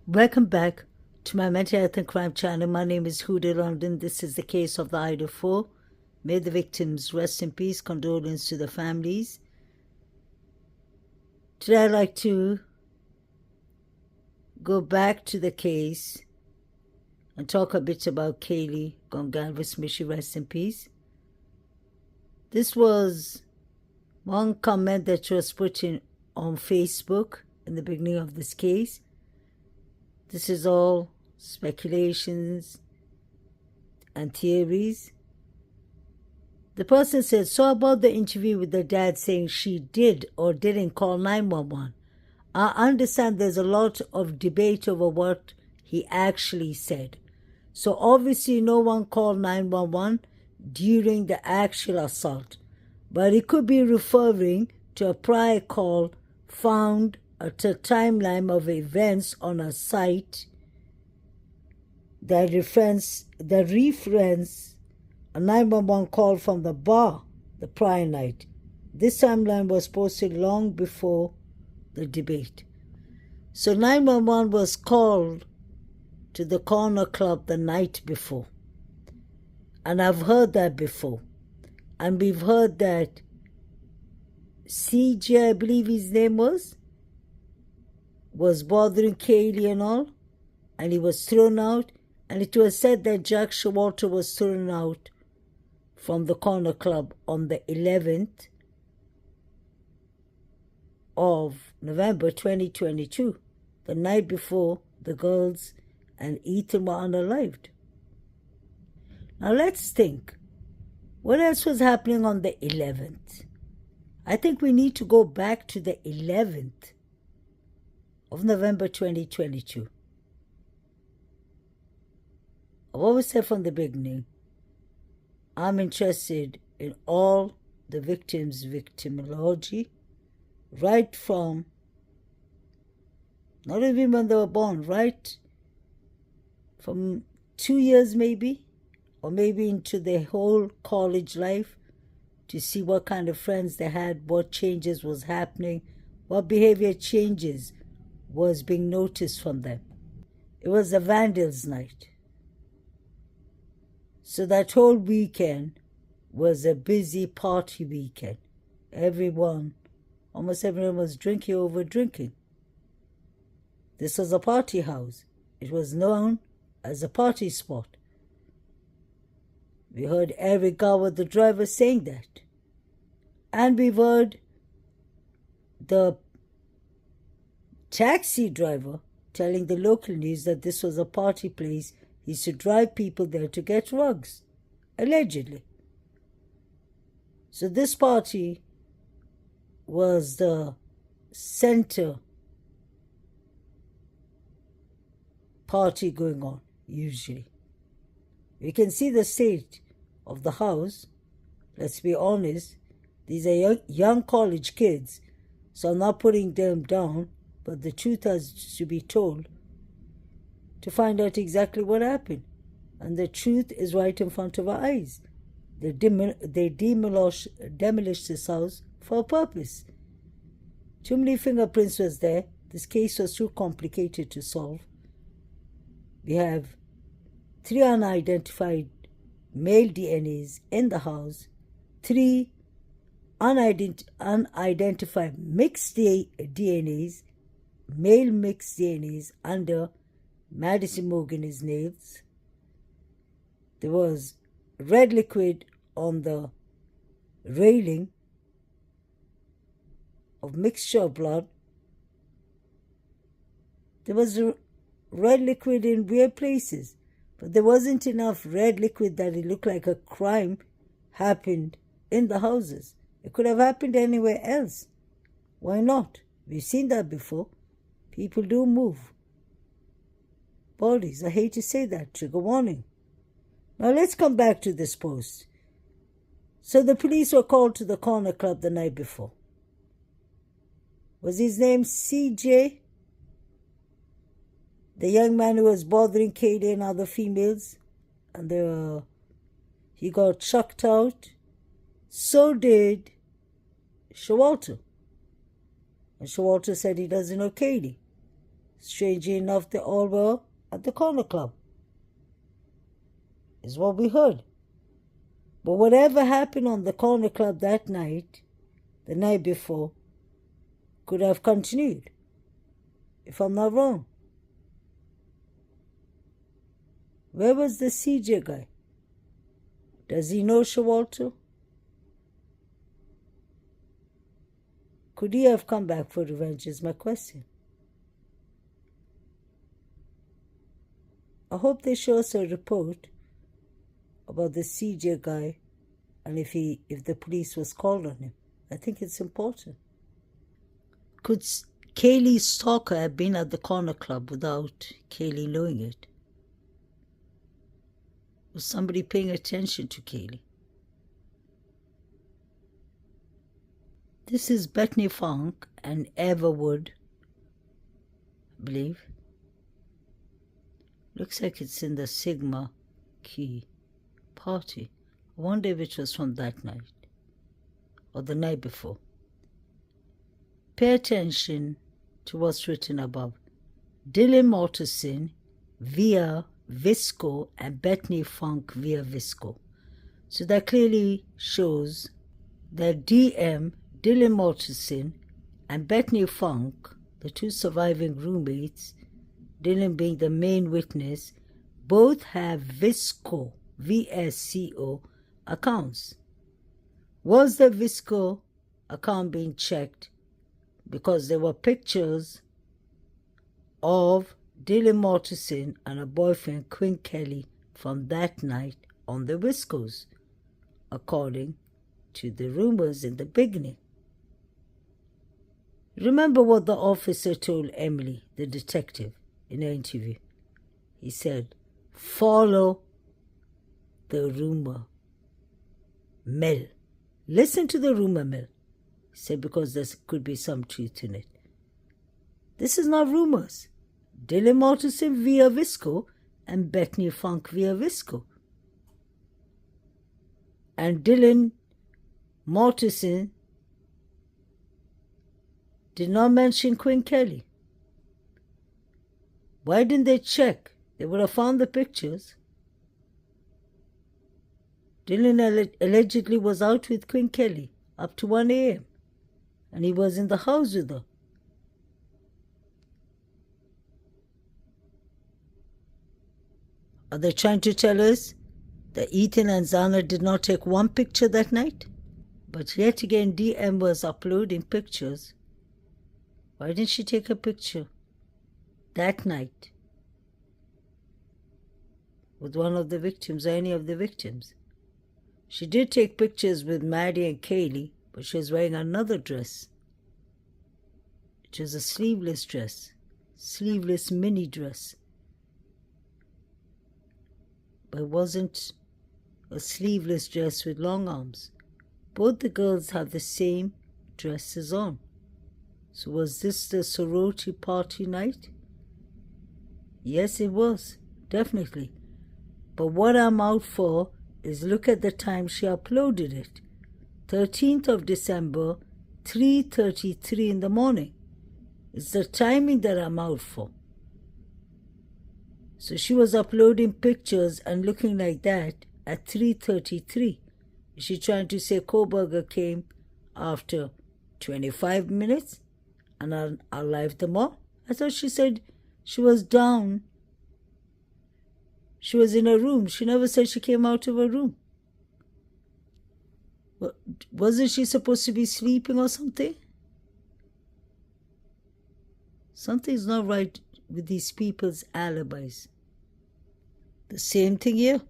Welcome back to my mental health and crime channel. My name is Huda London. This is the case of the Idaho. May the victims rest in peace. Condolence to the families. Today I'd like to go back to the case and talk a bit about Kaylee Gongalves. May she rest in peace. This was one comment that was put in on Facebook in the beginning of this case. This is all speculations and theories. The person said, so about the interview with the dad saying she did or didn't call 911. I understand there's a lot of debate over what he actually said. So obviously no one called 911 during the actual assault. But it could be referring to a prior call found at a timeline of events on a site that reference a 911 call from the bar the prior night. This timeline was posted long before the debate. So 911 was called to the corner club the night before. And I've heard that before. And we've heard that CJ, I believe his name was bothering Kaylee and all, and he was thrown out, and it was said that Jack Showalter was thrown out from the corner club on the 11th of November 2022, the night before the girls and Ethan were unalived. Now let's think, what else was happening on the 11th? I think we need to go back to the 11th of November 2022. I've always said from the beginning, I'm interested in all the victims' victimology, right from, not even when they were born, right from 2 years maybe, or maybe into their whole college life, to see what kind of friends they had, what changes was happening, what behavior changes was being noticed from them. It was a Vandals night. So that whole weekend was a busy party weekend. Almost everyone was drinking. This was a party house. It was known as a party spot. We heard Eric Gower, the driver, saying that. And we've heard the taxi driver telling the local news that this was a party place. He used to drive people there to get drugs, allegedly. So this party was the center party going on, usually. You can see the state of the house. Let's be honest, these are young college kids, so I'm not putting them down, but the truth has to be told to find out exactly what happened. And the truth is right in front of our eyes. They demolished this house for a purpose. Too many fingerprints was there. This case was too complicated to solve. We have 3 unidentified male DNAs in the house, 3 unidentified mixed DNAs, male mixed DNAs under Madison Morgan's nails. There was red liquid on the railing of mixture of blood. There was red liquid in weird places, but there wasn't enough red liquid that it looked like a crime happened in the houses. It could have happened anywhere else. Why not? We've seen that before. People do move bodies. I hate to say that. Trigger warning. Now let's come back to this post. So the police were called to the corner club the night before. Was his name CJ? The young man who was bothering Katie and other females, and he got chucked out. So did Showalter. And Showalter said he doesn't know Katie. Strangely enough, they all were at the corner club, is what we heard. But whatever happened on the corner club that night, the night before, could have continued, if I'm not wrong. Where was the CJ guy? Does he know Showalter? Could he have come back for revenge is my question. I hope they show us a report about the CJ guy and if the police was called on him. I think it's important. Could Kaylee's stalker have been at the corner club without Kaylee knowing it? Was somebody paying attention to Kaylee? This is Bethany Funk and Everwood, I believe. Looks like it's in the Sigma Key party. I wonder if it was from that night or the night before. Pay attention to what's written above. Dylan Mortensen via Vsco and Bethany Funk via Vsco. So that clearly shows that DM, Dylan Mortensen, and Bethany Funk, the two surviving roommates, Dylan being the main witness, both have Vsco, VSCO, accounts. Was the Vsco account being checked because there were pictures of Dylan Mortensen and her boyfriend Quinn Kelly from that night on the Vscos, according to the rumors in the beginning? Remember what the officer told Emily, the detective, in her interview. He said, follow the rumor mill. Listen to the rumor mill. He said, because there could be some truth in it. This is not rumors. Dylan Mortensen via Vsco and Bethany Funk via Vsco. And Dylan Mortensen did not mention Quinn Kelly. Why didn't they check? They would have found the pictures. Dylan allegedly was out with Quinn Kelly up to 1 a.m. and he was in the house with her. Are they trying to tell us that Ethan and Zana did not take one picture that night? But yet again, DM was uploading pictures. Why didn't she take a picture that night with one of the victims or any of the victims? She did take pictures with Maddie and Kaylee, but she was wearing another dress. It was a sleeveless dress, sleeveless mini dress. But it wasn't a sleeveless dress with long arms. Both the girls have the same dresses on. So was this the sorority party night? Yes, it was, definitely. But what I'm out for is look at the time she uploaded it. 13th of December, 3:33 in the morning. It's the timing that I'm out for. So she was uploading pictures and looking like that at 3:33. Is she trying to say Koberger came after 25 minutes and I lived them all? I thought she said she was down. She was in her room. She never said she came out of her room. Wasn't she supposed to be sleeping or something? Something's not right with these people's alibis. The same thing here.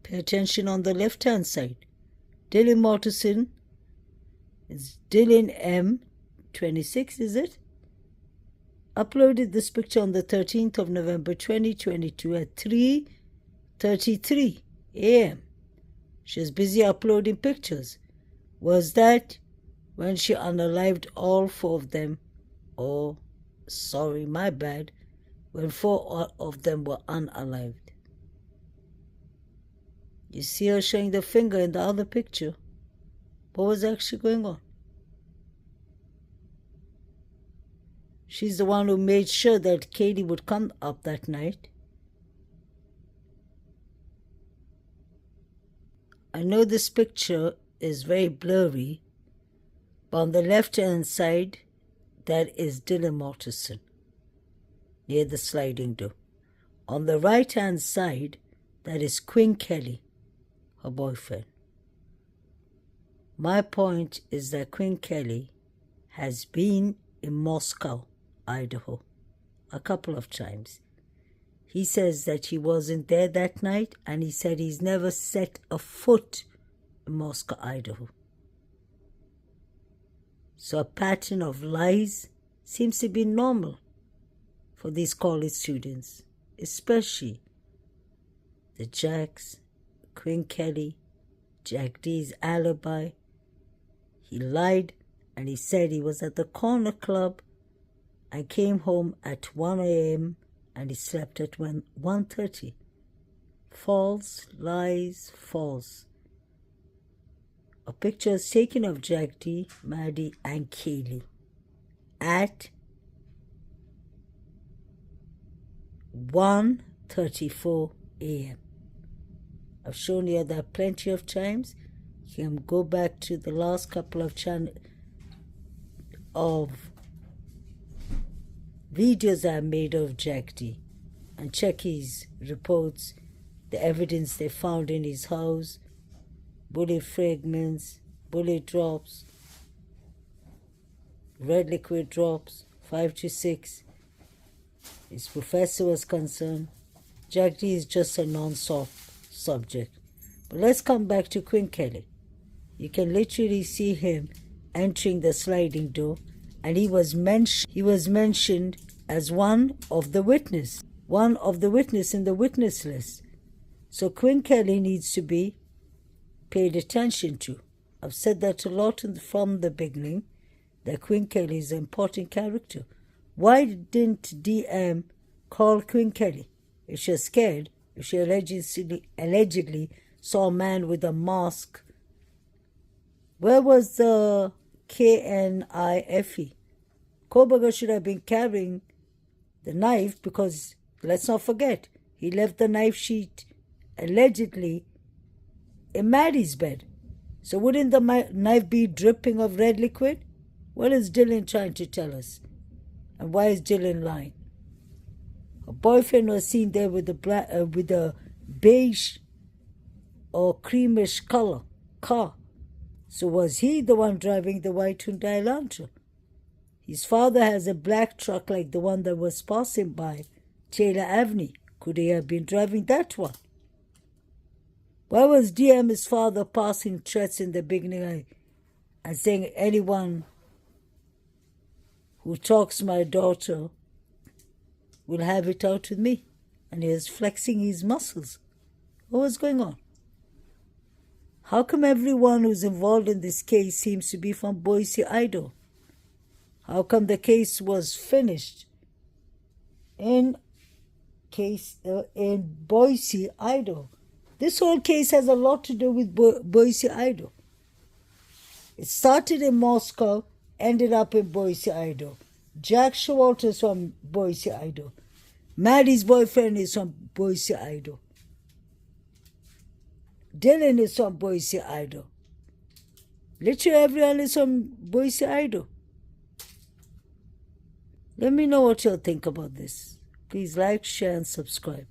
Pay attention on the left-hand side. Dylan Mortensen is Dylan M. 26, is it? Uploaded this picture on the 13th of November 2022 at 3:33 a.m. She was busy uploading pictures. Was that when she unalived all 4 of them? Oh, sorry, my bad. When 4 of them were unalived. You see her showing the finger in the other picture. What was actually going on? She's the one who made sure that Kaylee would come up that night. I know this picture is very blurry, but on the left-hand side, that is Dylan Mortensen, near the sliding door. On the right-hand side, that is Quinn Kelly, her boyfriend. My point is that Quinn Kelly has been in Moscow, Idaho, a couple of times. He says that he wasn't there that night, and he said he's never set a foot in Moscow, Idaho. So a pattern of lies seems to be normal for these college students, especially the Jacks, Quinn Kelly, Jack D's alibi. He lied and he said he was at the corner club and came home at 1 a.m. and he slept at 1:30. False, lies, false. A picture is taken of Jack D, Maddie, and Kaylee at 1:34 a.m. I've shown you that plenty of times. You can go back to the last couple of videos I made of Jack D and check his reports, the evidence they found in his house, bullet fragments, bullet drops, red liquid drops, 5 to 6. His professor was concerned. Jack D is just a non-soft subject. But let's come back to Quinn Kelly. You can literally see him entering the sliding door, and he was mentioned as one of the witness in the witness list. So Quinn Kelly needs to be paid attention to. I've said that a lot from the beginning, that Quinn Kelly is an important character. Why didn't DM call Quinn Kelly? If she's scared, if she allegedly saw a man with a mask, where was the KNIFE? Koberger should have been carrying the knife because, let's not forget, he left the knife sheath allegedly in Maddie's bed. So wouldn't the knife be dripping of red liquid? What is Dylan trying to tell us? And why is Dylan lying? Her boyfriend was seen there with a beige or creamish color car. So was he the one driving the white Hyundai Elantra? His father has a black truck like the one that was passing by Taylor Avenue. Could he have been driving that one? Why was DM's father passing threats in the beginning and saying anyone who talks my daughter will have it out with me? And he was flexing his muscles. What was going on? How come everyone who's involved in this case seems to be from Boise, Idaho? How come the case was finished in Boise, Idaho? This whole case has a lot to do with Boise, Idaho. It started in Moscow, ended up in Boise, Idaho. Jack Showalter is from Boise, Idaho. Maddie's boyfriend is from Boise, Idaho. Dylan is from Boise, Idaho. Literally everyone is from Boise, Idaho. Let me know what you'll think about this. Please like, share, and subscribe.